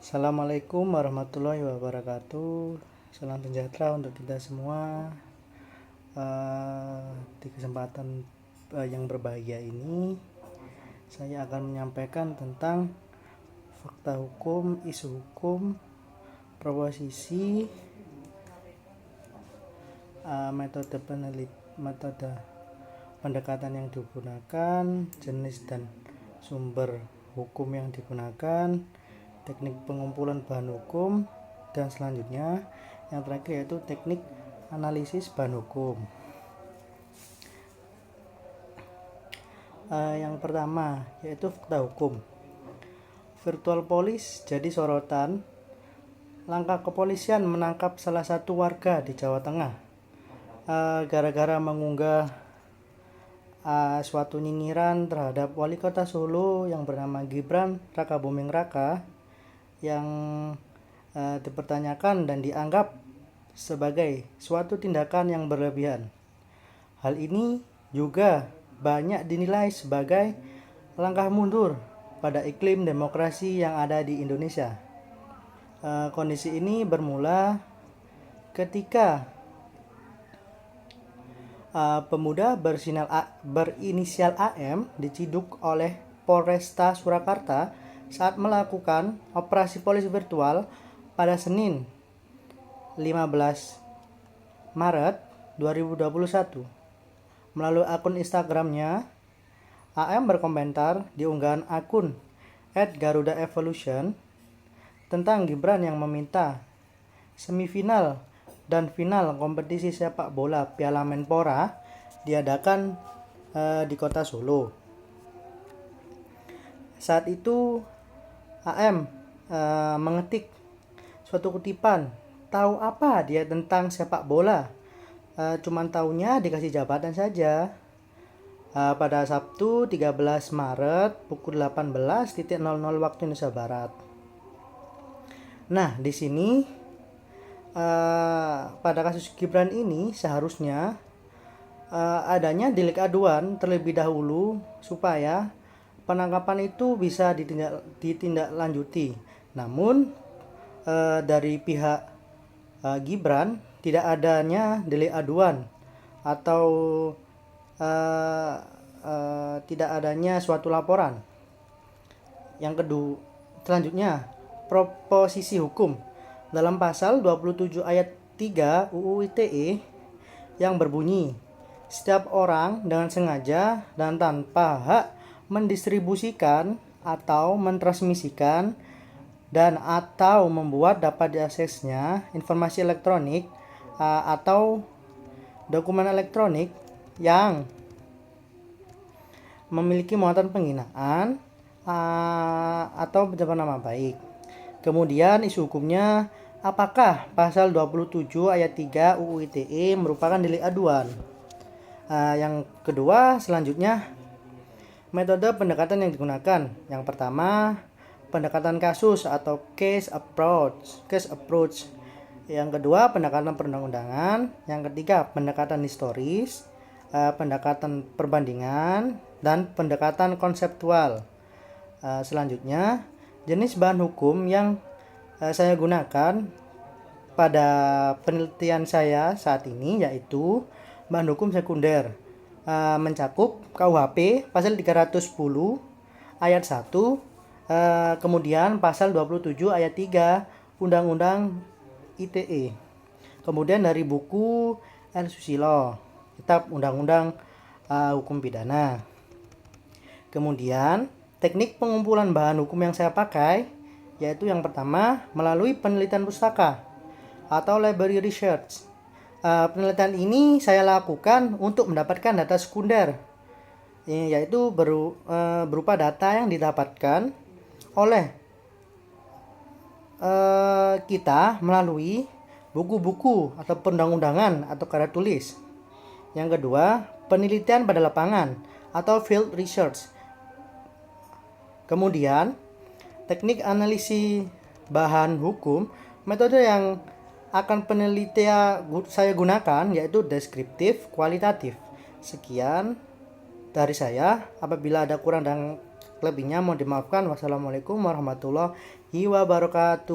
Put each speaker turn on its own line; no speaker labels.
Assalamualaikum warahmatullahi wabarakatuh. Salam sejahtera untuk kita semua. Di kesempatan yang berbahagia ini, saya akan menyampaikan tentang fakta hukum, isu hukum, proposisi, metode pendekatan yang digunakan, jenis dan sumber hukum yang digunakan, teknik pengumpulan bahan hukum, dan selanjutnya yang terakhir yaitu teknik analisis bahan hukum. Yang pertama yaitu fakta hukum. Virtual police jadi sorotan. Langkah kepolisian menangkap salah satu warga di Jawa Tengah gara-gara mengunggah suatu nyinyiran terhadap wali kota Solo yang bernama Gibran Rakabuming Raka yang dipertanyakan dan dianggap sebagai suatu tindakan yang berlebihan. Hal ini juga banyak dinilai sebagai langkah mundur pada iklim demokrasi yang ada di Indonesia. Kondisi ini bermula ketika pemuda berinisial AM diciduk oleh Polresta Surakarta saat melakukan operasi polisi virtual pada Senin 15 Maret 2021. Melalui akun Instagramnya, AM berkomentar di unggahan akun @GarudaEvolution tentang Gibran yang meminta semifinal dan final kompetisi sepak bola Piala Menpora diadakan di kota Solo. Saat itu AM mengetik suatu kutipan, tahu apa dia tentang sepak bola? Cuman taunya dikasih jabatan saja. Pada Sabtu 13 Maret pukul 18.00 waktu Indonesia Barat. Nah, di sini pada kasus Gibran ini seharusnya adanya delik aduan terlebih dahulu supaya penangkapan itu bisa ditindaklanjuti. Namun dari pihak Gibran tidak adanya delik aduan atau tidak adanya suatu laporan. Yang kedua, selanjutnya proposisi hukum. Dalam pasal 27 ayat 3 UU ITE yang berbunyi, setiap orang dengan sengaja dan tanpa hak mendistribusikan atau mentransmisikan dan atau membuat dapat diaksesnya informasi elektronik atau dokumen elektronik yang memiliki muatan penghinaan atau pencemaran nama baik. Kemudian isu hukumnya, apakah pasal 27 ayat 3 UU ITE merupakan delik aduan? Yang kedua, selanjutnya metode pendekatan yang digunakan. Yang pertama, pendekatan kasus atau case approach. Yang kedua, pendekatan perundang-undangan. Yang ketiga, pendekatan historis, pendekatan perbandingan, dan pendekatan konseptual. Selanjutnya, jenis bahan hukum yang saya gunakan pada penelitian saya saat ini yaitu bahan hukum sekunder, mencakup KUHP pasal 310 ayat 1, kemudian pasal 27 ayat 3 Undang-Undang ITE, kemudian dari buku R. Susilo, Kitab Undang-Undang Hukum Pidana. Kemudian teknik pengumpulan bahan hukum yang saya pakai yaitu yang pertama melalui penelitian pustaka atau library research. Penelitian ini saya lakukan untuk mendapatkan data sekunder, yaitu berupa data yang didapatkan oleh kita melalui buku-buku atau perundang-undangan atau karya tulis. Yang kedua, penelitian pada lapangan atau field research. Kemudian, teknik analisis bahan hukum, metode yang akan penelitian saya gunakan yaitu deskriptif, kualitatif. Sekian dari saya. Apabila ada kurang dan Lebihnya mohon dimaafkan. Wassalamualaikum warahmatullahi wabarakatuh.